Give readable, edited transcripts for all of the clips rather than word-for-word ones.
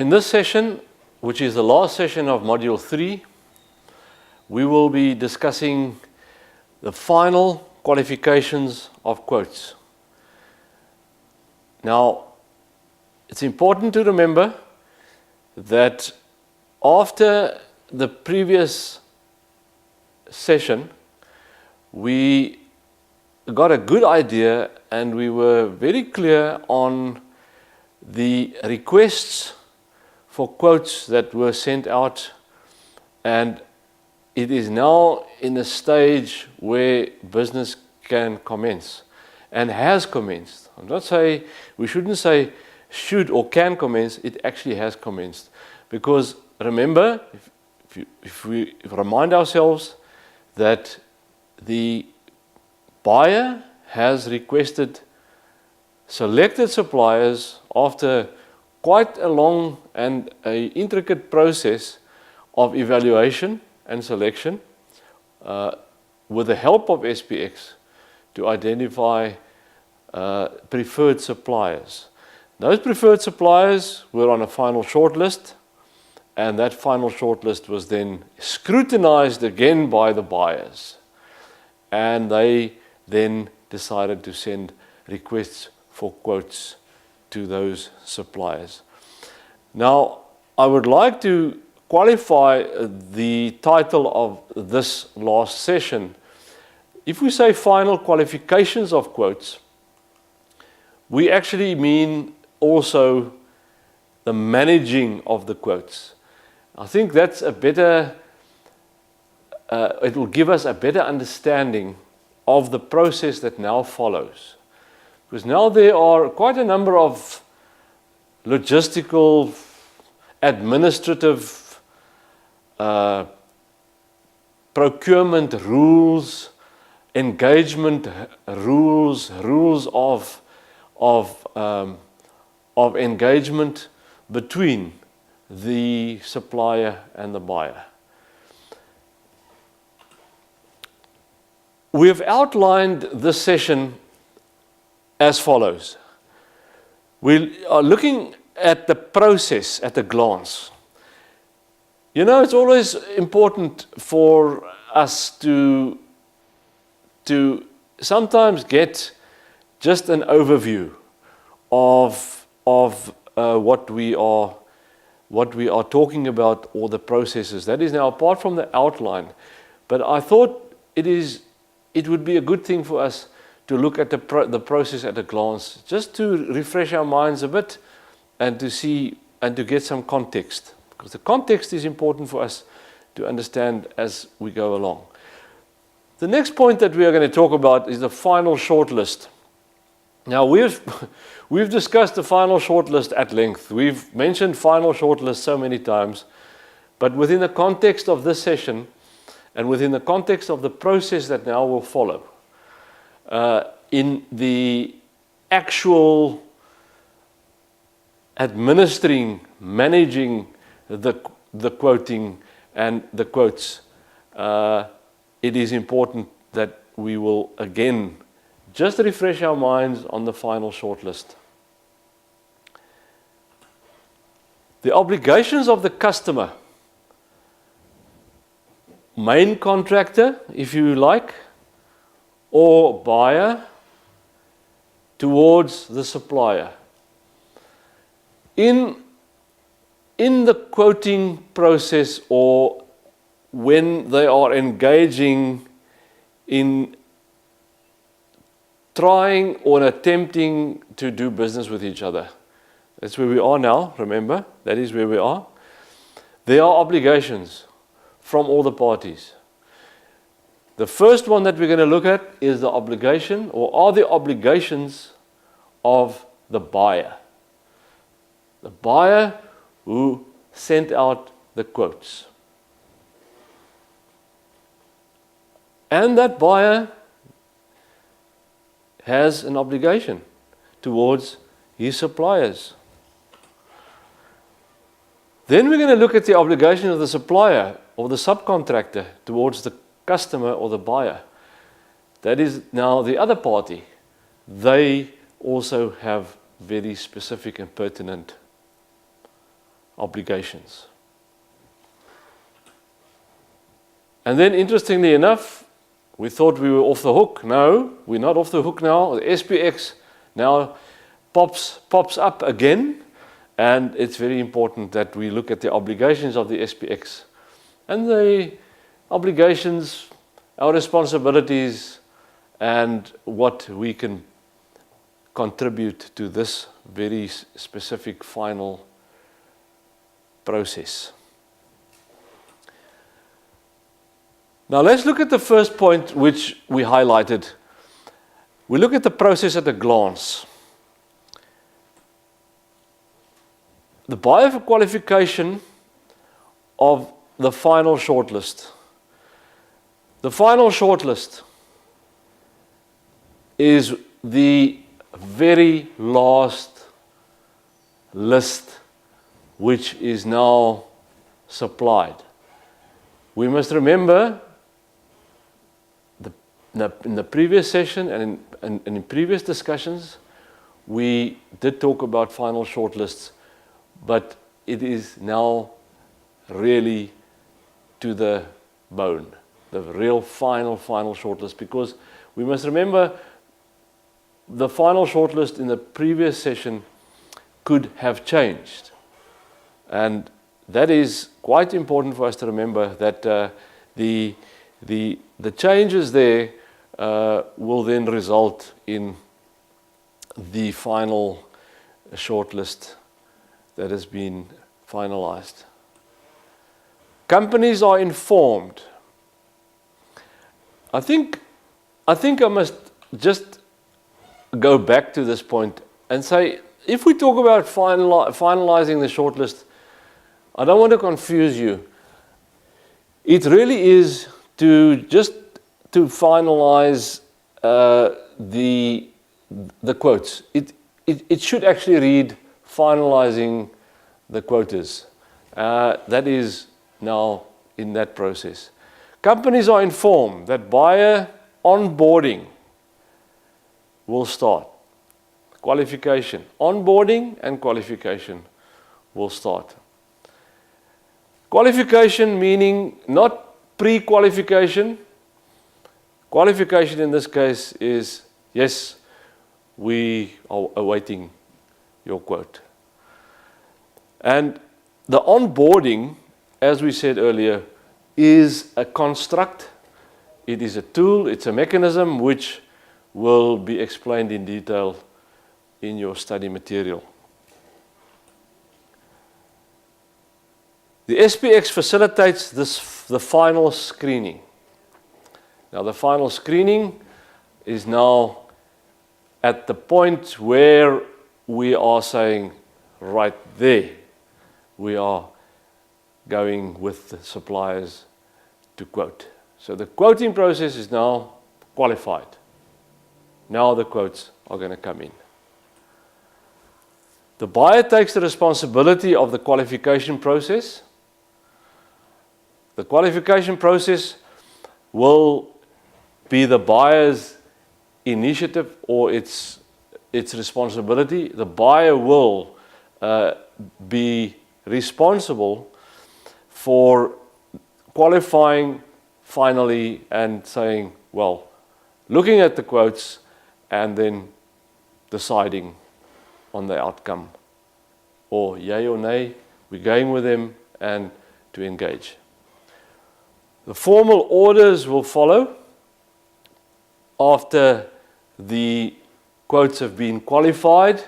In this session, which is the last session of Module 3, we will be discussing the final qualifications of quotes. Now, it's important to remember that after the previous session, we got a good idea and we were very clear on the requests for quotes that were sent out, and it is now in a stage where business can commence and has commenced. I'm not saying, we shouldn't say should or can commence, it actually has commenced. Because remember, if we remind ourselves that the buyer has requested selected suppliers after quite a long and an intricate process of evaluation and selection with the help of SPX to identify preferred suppliers. Those preferred suppliers were on a final shortlist, and that final shortlist was then scrutinized again by the buyers. And they then decided to send requests for quotes to those suppliers. Now, I would like to qualify the title of this last session. If we say final qualifications of quotes, we actually mean also the managing of the quotes. I think that's a better, it will give us a better understanding of the process that now follows. Because now there are quite a number of logistical, administrative, procurement rules, engagement rules, rules of engagement between the supplier and the buyer. We have outlined this session as follows. We are looking at the process at a glance. You know, it's always important for us to sometimes get just an overview of what we are talking about, or the processes. That is now apart from the outline. But I thought it would be a good thing for us to look at the process at a glance, just to refresh our minds a bit and to see and to get some context. Because the context is important for us to understand as we go along. The next point that we are going to talk about is the final shortlist. Now, we've discussed the final shortlist at length. We've mentioned final shortlist so many times, but within the context of this session and within the context of the process that now will follow, in the actual administering, managing the quoting and the quotes, it is important that we will again just refresh our minds on the final shortlist. The obligations of the customer, main contractor, if you like, or buyer towards the supplier. In the quoting process, or when they are engaging in trying or attempting to do business with each other. That's where we are now, remember, that is where we are. There are obligations from all the parties. The first one that we're going to look at is the obligation, or are the obligations of the buyer. The buyer who sent out the quotes. And that buyer has an obligation towards his suppliers. Then we're going to look at the obligation of the supplier or the subcontractor towards the customer or the buyer. That is now the other party. They also have very specific and pertinent obligations. And then, interestingly enough, we thought we were off the hook. No, we're not off the hook now. The SPX now pops up again, and it's very important that we look at the obligations of the SPX and the obligations, our responsibilities, and what we can contribute to this very specific final process. Now let's look at the first point which we highlighted. We look at the process at a glance. The buyer for qualification of the final shortlist. The final shortlist is the very last list which is now supplied. We must remember in the previous session and in previous discussions, we did talk about final shortlists, but it is now really to the bone, the real final shortlist, because we must remember the final shortlist in the previous session could have changed. And that is quite important for us to remember, that the changes there will then result in the final shortlist that has been finalized. Companies are informed. I think I must just go back to this point and say, if we talk about finalizing the shortlist, I don't want to confuse you. It really is to finalize the quotes. It should actually read finalizing the quotas. That is now in that process. Companies are informed that buyer onboarding will start. Qualification. Onboarding and qualification will start. Qualification meaning not pre-qualification. Qualification in this case is, yes, we are awaiting your quote. And the onboarding, as we said earlier, is a construct. It is a tool, it's a mechanism which will be explained in detail in your study material. The SPX facilitates the final screening. Now the final screening is now at the point where we are saying, right there, we are going with the suppliers to quote. So the quoting process is now qualified. Now the quotes are going to come in. The buyer takes the responsibility of the qualification process. The qualification process will be the buyer's initiative or its responsibility. The buyer will be responsible for qualifying finally and saying, well, looking at the quotes and then deciding on the outcome, or yay or nay, we're going with them, and to engage. The formal orders will follow after the quotes have been qualified.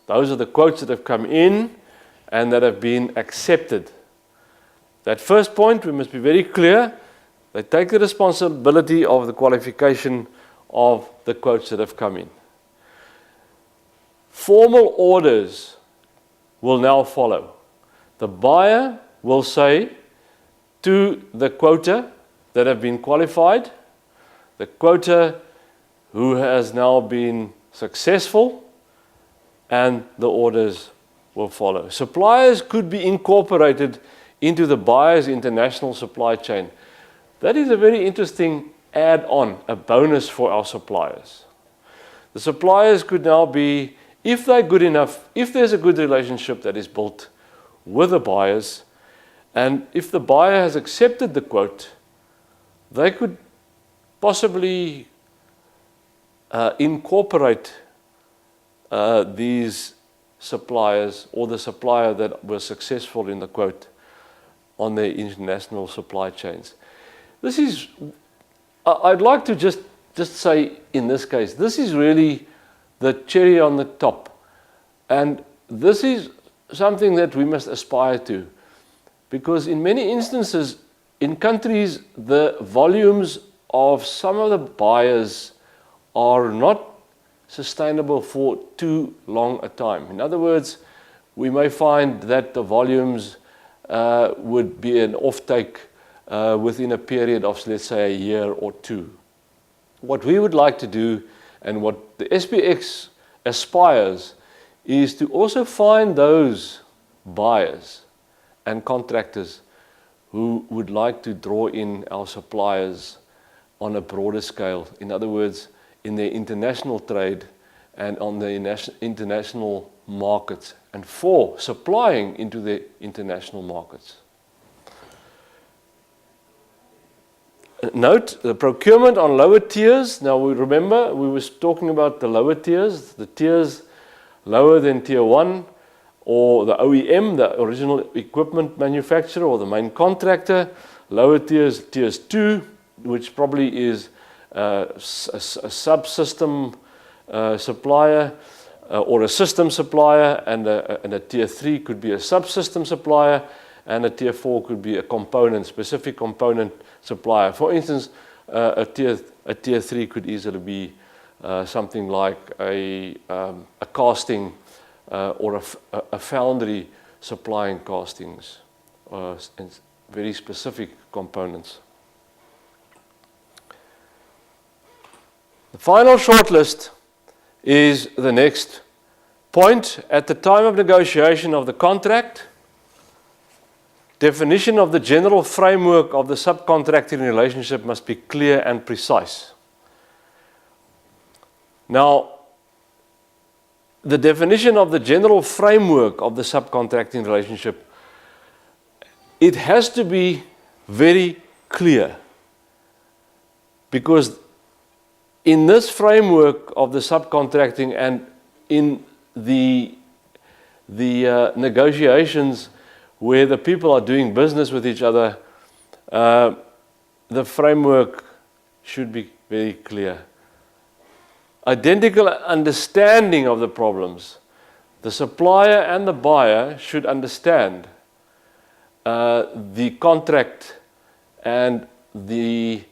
Those are the quotes that have come in and that have been accepted. That first point, we must be very clear. They take the responsibility of the qualification of the quotes that have come in. Formal orders will now follow. The buyer will say to the quoter that have been qualified, the quoter who has now been successful, and the orders will follow. Suppliers could be incorporated into the buyer's international supply chain. That is a very interesting add-on, a bonus for our suppliers. The suppliers could now be, if they're good enough, if there's a good relationship that is built with the buyers, and if the buyer has accepted the quote, they could possibly incorporate these suppliers or the supplier that was successful in the quote on their international supply chains. This is, I'd like to just say in this case, this is really the cherry on the top. And this is something that we must aspire to, because in many instances, in countries, the volumes of some of the buyers are not sustainable for too long a time. In other words, we may find that the volumes would be an offtake within a period of, let's say, a year or two. What we would like to do, and what the SPX aspires, is to also find those buyers and contractors who would like to draw in our suppliers on a broader scale. In other words, in their international trade and on the international markets, and for supplying into the international markets. Note the procurement on lower tiers. Now we remember we were talking about the lower tiers, the tiers lower than tier 1, or the OEM, the original equipment manufacturer or the main contractor. Lower tiers, tiers 2, which probably is a subsystem supplier or a system supplier, and a tier 3 could be a subsystem supplier, and a tier 4 could be a component, specific component supplier. For instance, a tier 3 could easily be something like a casting or a foundry supplying castings and very specific components. The final shortlist is the next point. At the time of negotiation of the contract, definition of the general framework of the subcontracting relationship must be clear and precise. Now, the definition of the general framework of the subcontracting relationship, it has to be very clear, because in this framework of the subcontracting and in the negotiations where the people are doing business with each other, the framework should be very clear. Identical understanding of the problems. The supplier and the buyer should understand the contract and the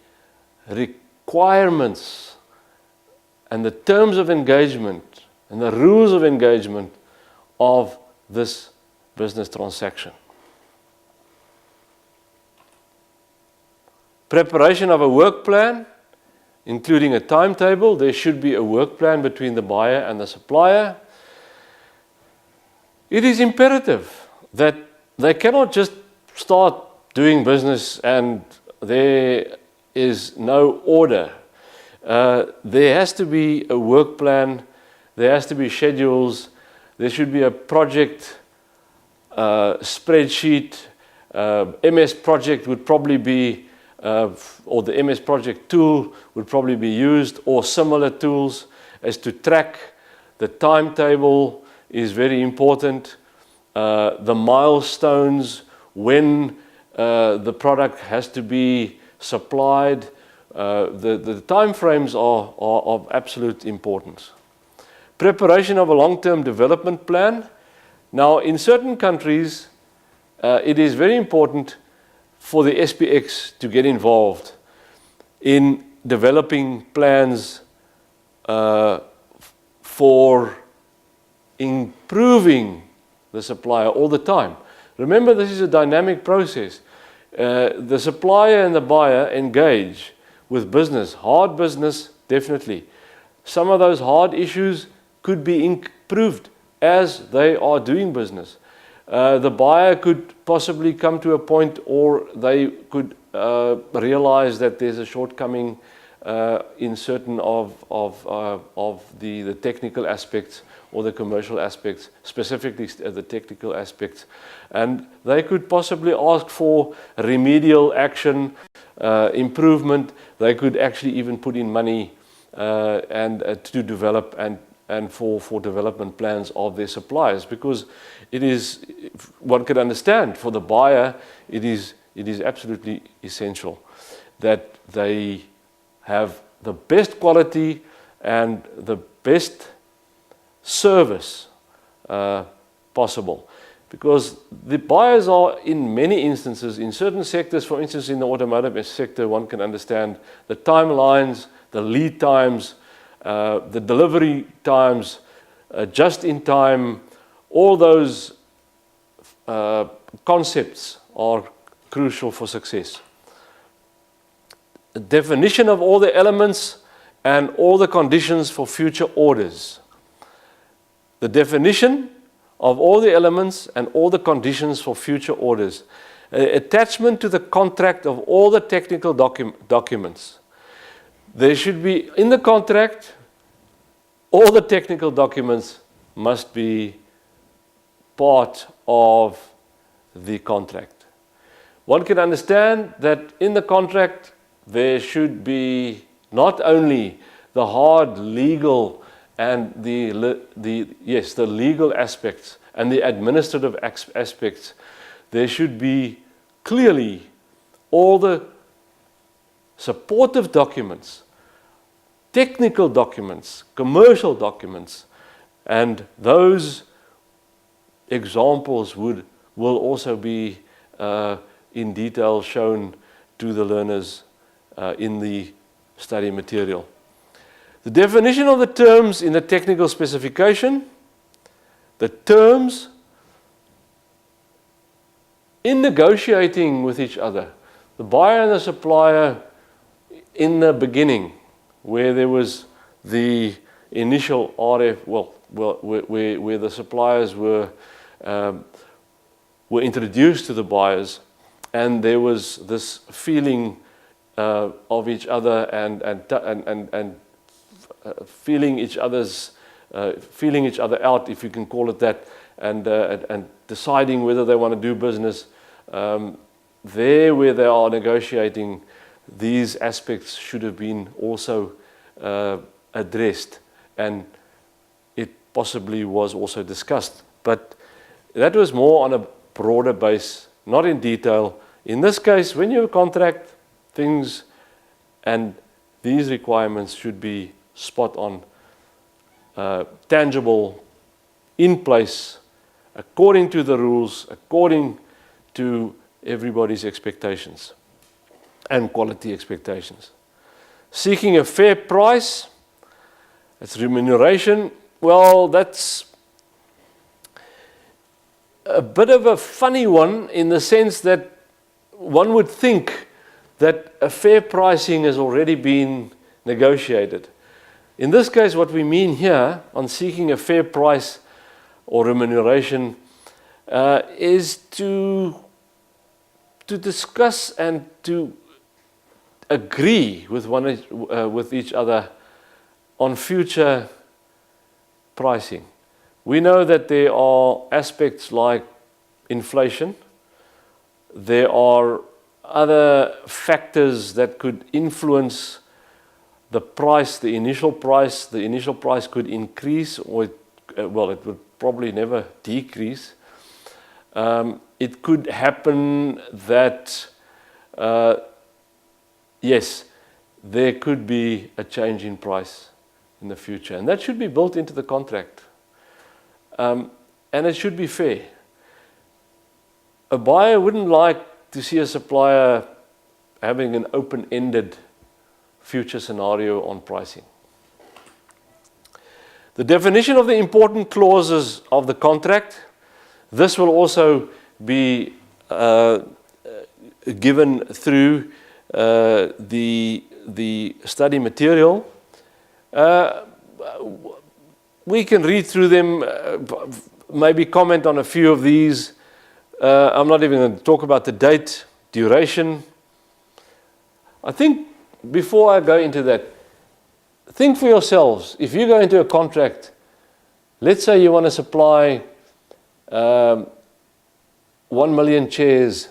requirements and the terms of engagement and the rules of engagement of this business transaction. Preparation of a work plan, including a timetable. There should be a work plan between the buyer and the supplier. It is imperative that they cannot just start doing business and there is no order. There has to be a work plan, there has to be schedules, there should be a project spreadsheet. MS Project would probably be, or the MS Project tool would probably be used, or similar tools, as to track. The timetable is very important. The milestones, when the product has to be supplied. The time frames are of absolute importance. Preparation of a long-term development plan. Now, in certain countries, it is very important for the SPX to get involved in developing plans for improving the supplier all the time. Remember, this is a dynamic process. The supplier and the buyer engage with business, hard business, definitely. Some of those hard issues could be improved as they are doing business. The buyer could possibly come to a point, or they could realize that there's a shortcoming in certain of the technical aspects or the commercial aspects, specifically the technical aspects. And they could possibly ask for remedial action, improvement. They could actually even put in money to develop and for development plans of their suppliers, because it is, one could understand, for the buyer, it is absolutely essential that they have the best quality and the best service possible. Because the buyers are, in many instances, in certain sectors, for instance in the automotive sector, one can understand the timelines, the lead times, the delivery times, just in time, all those concepts are crucial for success. The definition of all the elements and all the conditions for future orders. The definition of all the elements and all the conditions for future orders. Attachment to the contract of all the technical documents. There should be, in the contract, all the technical documents must be part of the contract. One can understand that in the contract there should be not only the hard legal and the legal aspects and the administrative aspects. There should be clearly all the supportive documents, technical documents, commercial documents, and those examples will also be in detail shown to the learners in the study material. The definition of the terms in the technical specification, the terms in negotiating with each other, the buyer and the supplier in the beginning, where there was the initial RF, where the suppliers were introduced to the buyers, and there was this feeling of each other and feeling each other out, if you can call it that, and deciding whether they want to do business. There, where they are negotiating, these aspects should have been also addressed, and it possibly was also discussed. But that was more on a broader base, not in detail. In this case, when you contract things, and these requirements should be spot on, tangible, in place, according to the rules, according to everybody's expectations and quality expectations. Seeking a fair price, it's remuneration. Well, that's a bit of a funny one, in the sense that one would think that a fair pricing has already been negotiated. In this case, what we mean here on seeking a fair price or remuneration is to discuss and to agree with each other on future pricing. We know that there are aspects like inflation. There are other factors that could influence the price, the initial price. The initial price could increase, or it would probably never decrease. It could happen that, yes, there could be a change in price in the future, and that should be built into the contract. And it should be fair. A buyer wouldn't like to see a supplier having an open-ended future scenario on pricing. The definition of the important clauses of the contract, this will also be given through the study material. We can read through them, maybe comment on a few of these. I'm not even going to talk about the date, duration. I think before I go into that, think for yourselves. If you go into a contract, let's say you want to supply 1 million chairs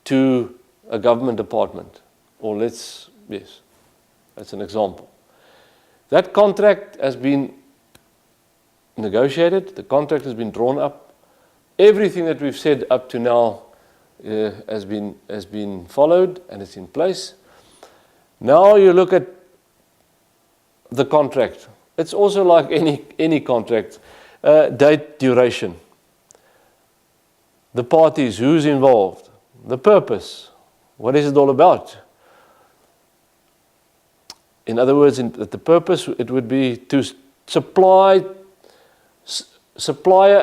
to a government department, or yes, that's an example. That contract has been negotiated, the contract has been drawn up, everything that we've said up to now has been followed and it's in place. Now you look at the contract. It's also like any contract. Date, duration, the parties, who's involved, the purpose, what is it all about? In other words, the purpose, it would be to supplier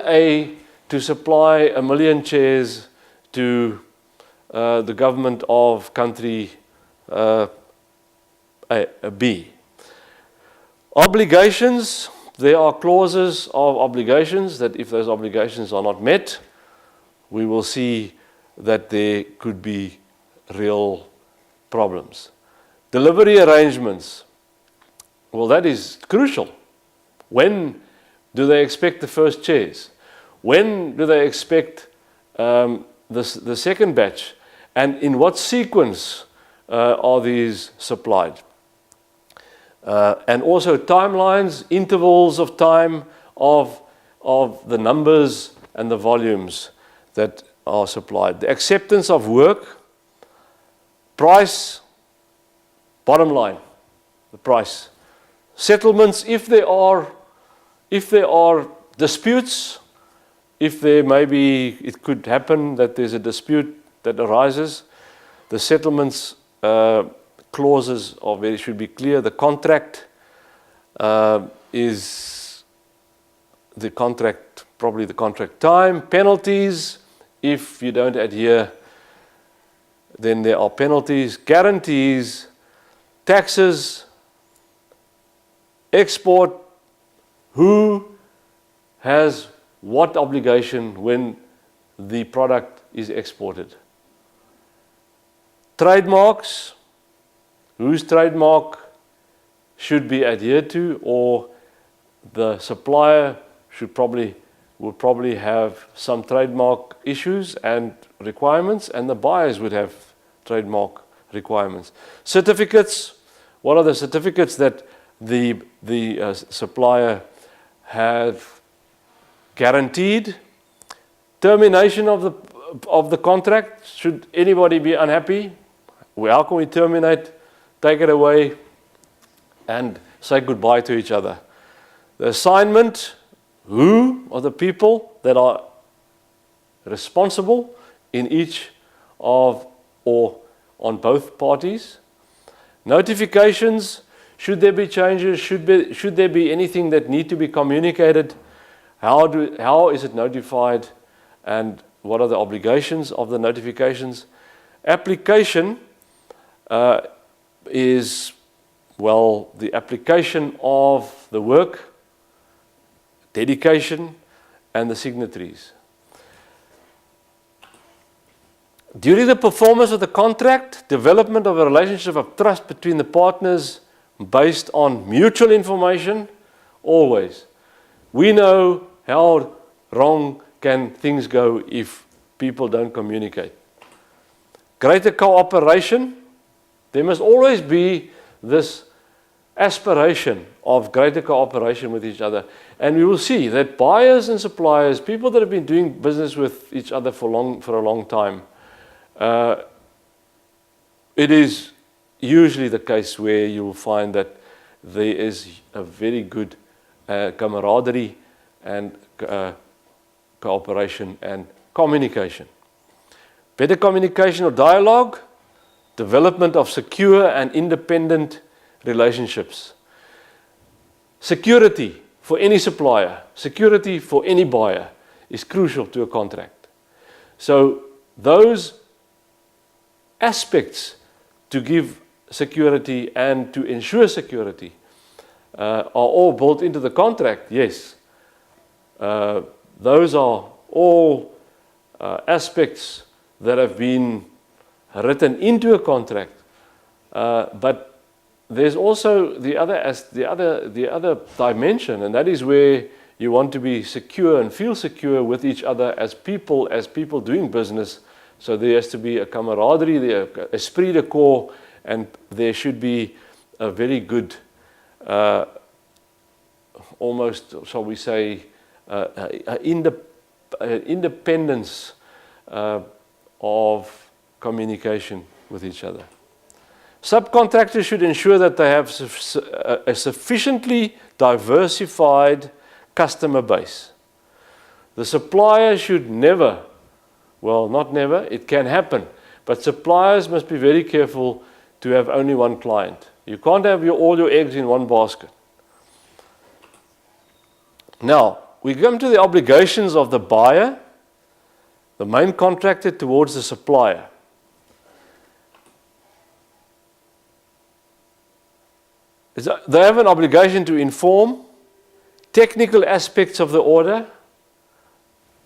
A to supply 1 million chairs to the government of country B. Obligations, there are clauses of obligations that if those obligations are not met, we will see that there could be real problems. Delivery arrangements, well, that is crucial. When do they expect the first chairs? When do they expect the second batch? And in what sequence are these supplied? And also timelines, intervals of time of the numbers and the volumes that are supplied. The acceptance of work, price, bottom line, the price. Settlements, if there are disputes, if there maybe it could happen that there's a dispute that arises, the settlements clauses should be clear. The contract is the contract, probably the contract time. Penalties, if you don't adhere, then there are penalties. Guarantees, taxes, export, who has what obligation when the product is exported. Trademarks, whose trademark should be adhered to, or the supplier will probably have some trademark issues and requirements, and the buyers would have trademark requirements. Certificates, what are the certificates that the supplier have guaranteed? Termination of the contract, should anybody be unhappy, how can we terminate? Take it away and say goodbye to each other. The assignment, who are the people that are responsible in each of or on both parties. Notifications, should there be changes, should there be anything that need to be communicated, how is it notified, and what are the obligations of the notifications. Application is, well, the application of the work, dedication, and the signatories. During the performance of the contract, development of a relationship of trust between the partners based on mutual information, always. We know how wrong can things go if people don't communicate. Greater cooperation. There must always be this aspiration of greater cooperation with each other. And we will see that buyers and suppliers, people that have been doing business with each other for a long time, it is usually the case where you will find that there is a very good camaraderie and cooperation and communication. Better communication or dialogue. Development of secure and independent relationships. Security for any supplier, security for any buyer is crucial to a contract. So those aspects to give security and to ensure security are all built into the contract, yes. Those are all aspects that have been written into a contract, but there's also the other dimension, and that is where you want to be secure and feel secure with each other as people doing business. So there has to be a camaraderie, there, a esprit de corps, and there should be a very good, almost, shall we say, independence of communication with each other. Subcontractors should ensure that they have a sufficiently diversified customer base. The supplier should never, well, not never, it can happen, but suppliers must be very careful to have only one client. You can't have all your eggs in one basket. Now, we come to the obligations of the buyer, the main contractor, towards the supplier. They have an obligation to inform technical aspects of the order.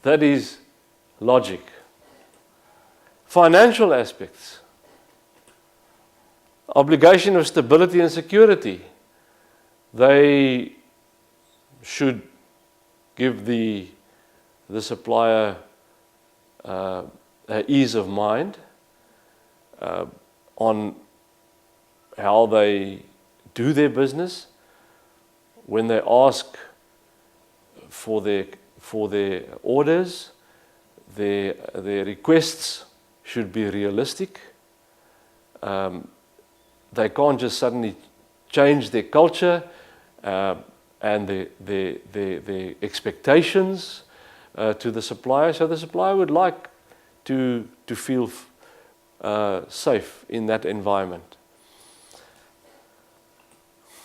That is logic. Financial aspects. Obligation of stability and security. They should give the supplier ease of mind on how they do their business. When they ask for their orders, their requests should be realistic. They can't just suddenly change their culture and their expectations to the supplier. So the supplier would like to feel safe in that environment.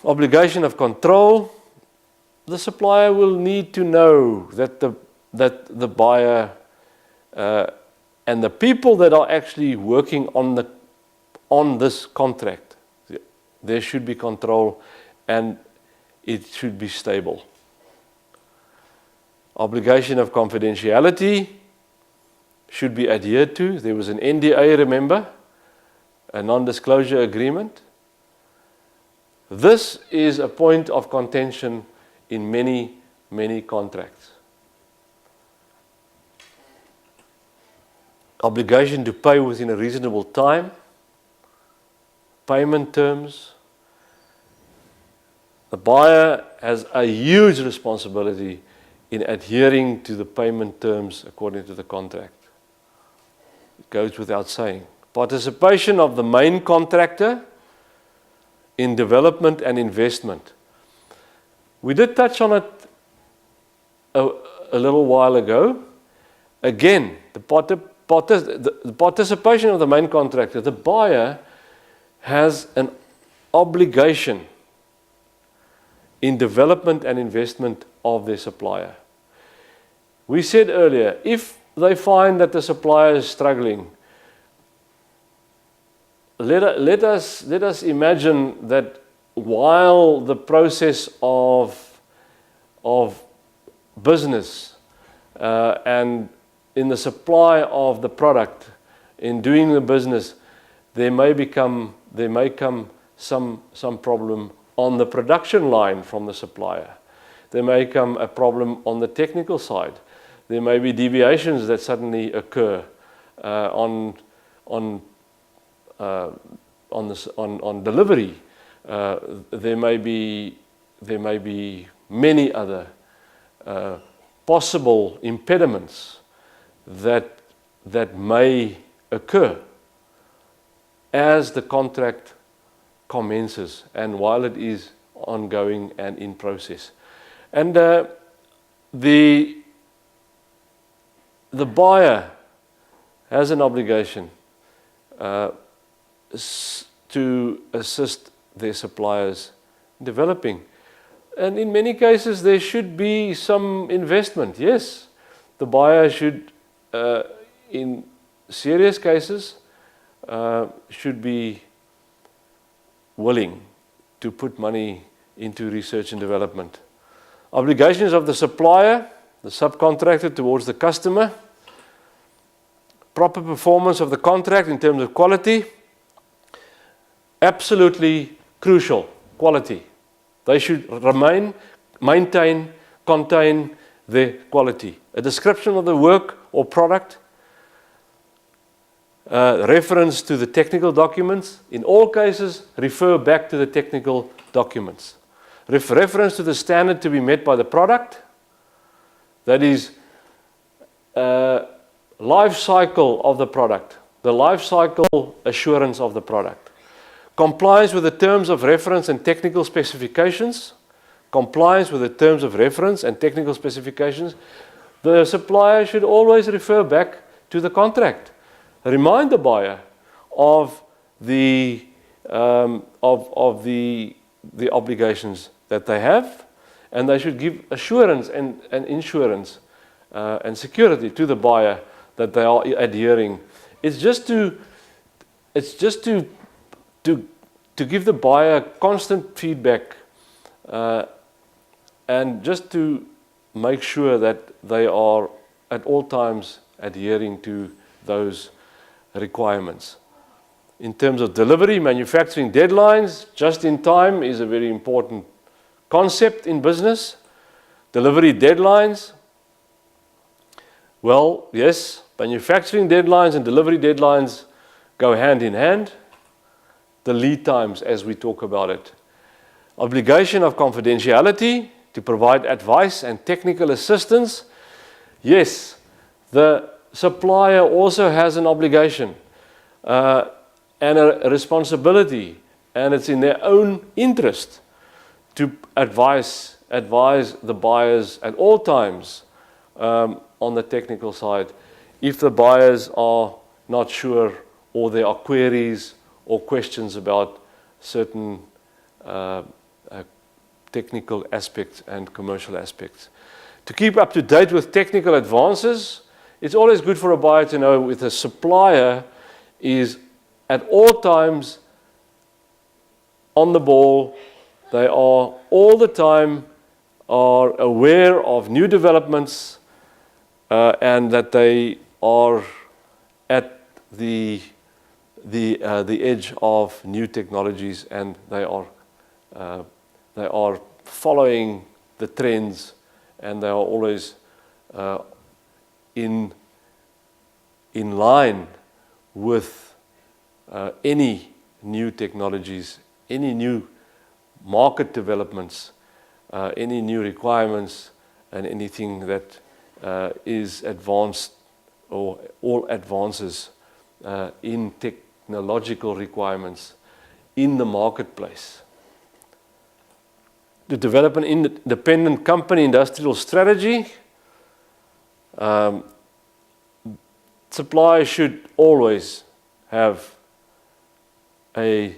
Obligation of control. The supplier will need to know that the buyer and the people that are actually working on this contract, there should be control and it should be stable. Obligation of confidentiality should be adhered to. There was an NDA, remember, a non-disclosure agreement. This is a point of contention in many, many contracts. Obligation to pay within a reasonable time. Payment terms. The buyer has a huge responsibility in adhering to the payment terms according to the contract. It goes without saying. Participation of the main contractor in development and investment. We did touch on it a little while ago. Again, the participation of the main contractor, the buyer has an obligation in development and investment of their supplier. We said earlier, if they find that the supplier is struggling, let us imagine that while the process of business and in the supply of the product, in doing the business, there may come some problem on the production line from the supplier. There may come a problem on the technical side. There may be deviations that suddenly occur on delivery. There may be many other possible impediments that may occur as the contract commences and while it is ongoing and in process. And the buyer has an obligation to assist their suppliers in developing. And in many cases, there should be some investment. Yes, the buyer should, in serious cases, should be willing to put money into research and development. Obligations of the supplier, the subcontractor towards the customer, proper performance of the contract in terms of quality, absolutely crucial, quality. They should maintain, contain their quality. A description of the work or product, reference to the technical documents. In all cases, refer back to the technical documents. Reference to the standard to be met by the product. That is, life cycle of the product, the life cycle assurance of the product. Compliance with the terms of reference and technical specifications. Compliance with the terms of reference and technical specifications. The supplier should always refer back to the contract. Remind the buyer of the obligations that they have, and they should give assurance and insurance and security to the buyer that they are adhering. It's just to give the buyer constant feedback and just to make sure that they are at all times adhering to those requirements. In terms of delivery, manufacturing deadlines, just in time is a very important concept in business. Delivery deadlines, well, yes, manufacturing deadlines and delivery deadlines go hand in hand. The lead times, as we talk about it. Obligation of confidentiality to provide advice and technical assistance. Yes, the supplier also has an obligation and a responsibility, and it's in their own interest to advise the buyers at all times on the technical side. If the buyers are not sure or there are queries or questions about certain technical aspects and commercial aspects. To keep up to date with technical advances, it's always good for a buyer to know if the supplier is at all times on the ball. They are all the time are aware of new developments and that they are at the edge of new technologies, and they are following the trends, and they are always in line with any new technologies, any new market developments, any new requirements, and anything that is advanced or all advances in technological requirements in the marketplace. To develop an independent company industrial strategy, suppliers should always have an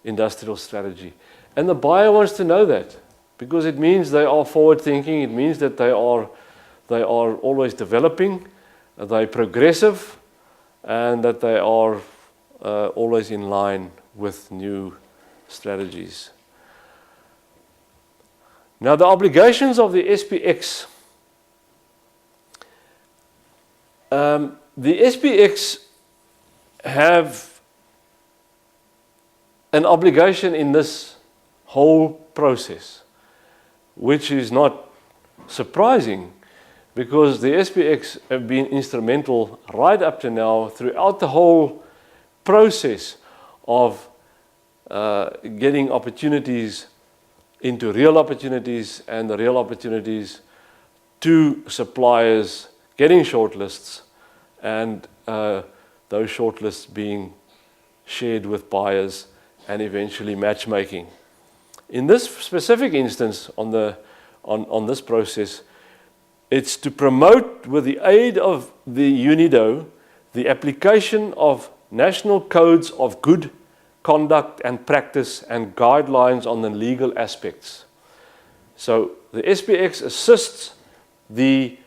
industrial strategy. And the buyer wants to know that, because it means they are forward thinking, it means that they are always developing, they're progressive, and that they are always in line with new strategies. Now, the obligations of the SPX. The SPX have an obligation in this whole process, which is not surprising, because the SPX have been instrumental right up to now throughout the whole process of getting opportunities into real opportunities, and the real opportunities to suppliers getting shortlists, and those shortlists being shared with buyers and eventually matchmaking. In this specific instance on this process, it's to promote, with the aid of the UNIDO, the application of national codes of good conduct and practice and guidelines on the legal aspects. So the SPX assists the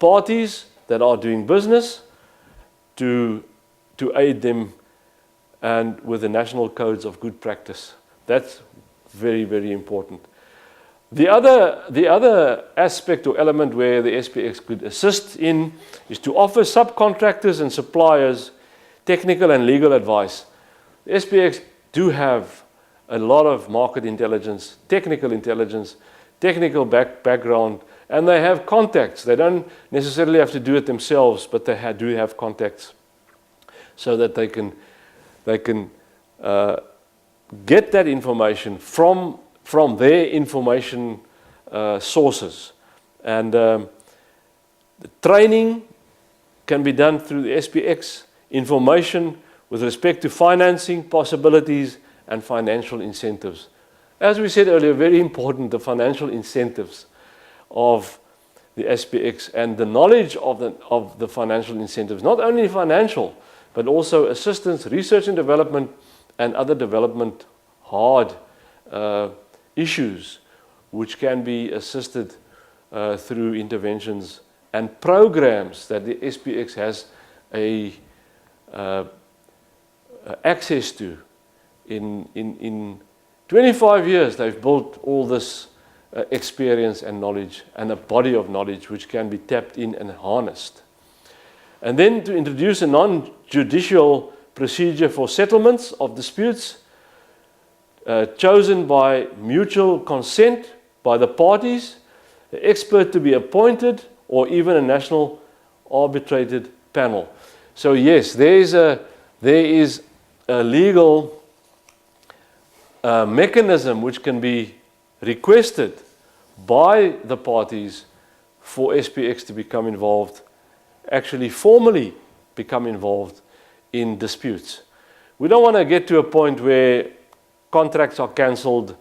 parties that are doing business to aid them and with the national codes of good practice. That's very, very important. The other aspect or element where the SPX could assist in is to offer subcontractors and suppliers technical and legal advice. The SPX do have a lot of market intelligence, technical background, and they have contacts. They don't necessarily have to do it themselves, but they do have contacts so that they can get that information from their information sources. And the training can be done through the SPX, information with respect to financing possibilities and financial incentives. As we said earlier, very important, the financial incentives of the SPX and the knowledge of the financial incentives, not only financial, but also assistance, research and development, and other development hard issues which can be assisted through interventions and programs that the SPX has access to. In 25 years, they've built all this experience and knowledge and a body of knowledge which can be tapped in and harnessed. And then to introduce a non-judicial procedure for settlements of disputes chosen by mutual consent by the parties, an expert to be appointed, or even a national arbitrated panel. So yes, there is a legal mechanism which can be requested by the parties for SPX to become involved, actually formally become involved in disputes. We don't want to get to a point where contracts are cancelled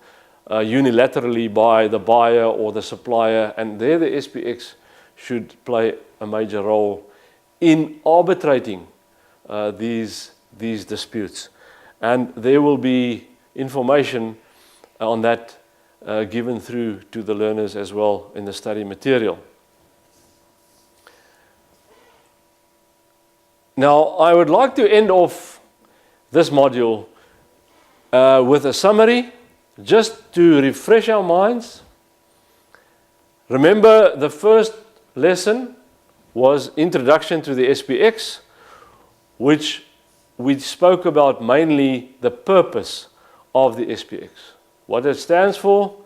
unilaterally by the buyer or the supplier, and there the SPX should play a major role in arbitrating these disputes. And there will be information on that given through to the learners as well in the study material. Now, I would like to end off this module with a summary, just to refresh our minds. Remember, the first lesson was Introduction to the SPX, which we spoke about mainly the purpose of the SPX. What it stands for,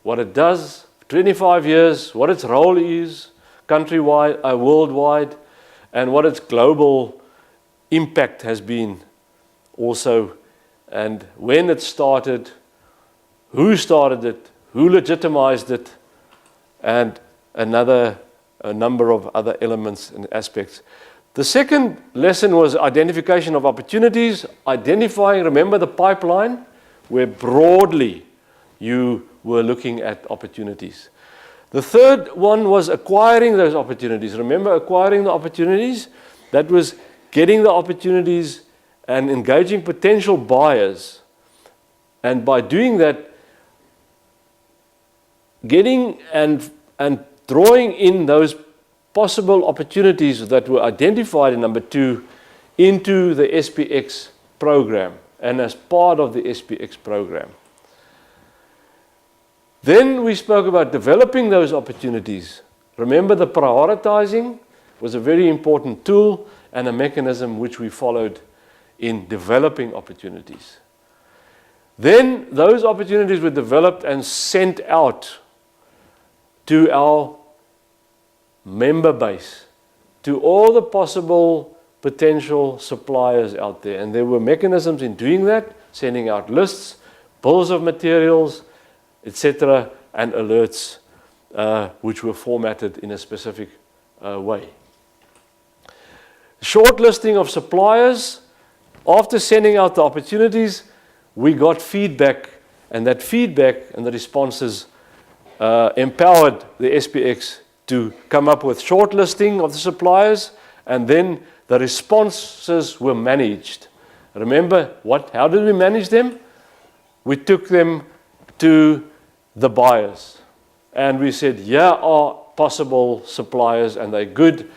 what it does, 25 years, what its role is, countrywide, worldwide, and what its global impact has been also, and when it started, who started it, who legitimized it, and a number of other elements and aspects. The second lesson was identification of opportunities, identifying, remember the pipeline, where broadly you were looking at opportunities. The third one was acquiring those opportunities. Remember acquiring the opportunities? That was getting the opportunities and engaging potential buyers. And by doing that, getting and drawing in those possible opportunities that were identified in number 2 into the SPX program and as part of the SPX program. Then we spoke about developing those opportunities. Remember, the prioritizing was a very important tool and a mechanism which we followed in developing opportunities. Then those opportunities were developed and sent out to our member base, to all the possible potential suppliers out there. And there were mechanisms in doing that, sending out lists, bills of materials, etc., and alerts which were formatted in a specific way. Shortlisting of suppliers. After sending out the opportunities, we got feedback, and that feedback and the responses empowered the SPX to come up with shortlisting of the suppliers, and then the responses were managed. Remember, how did we manage them? We took them to the buyers, and we said, here are possible suppliers, and they're good.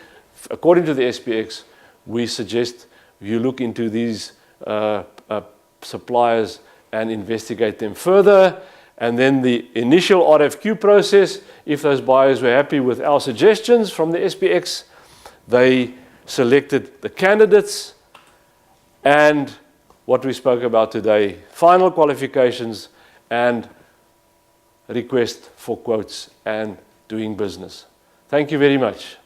According to the SPX, we suggest you look into these suppliers and investigate them further. And then the initial RFQ process, if those buyers were happy with our suggestions from the SPX, they selected the candidates, and what we spoke about today, final qualifications and request for quotes and doing business. Thank you very much.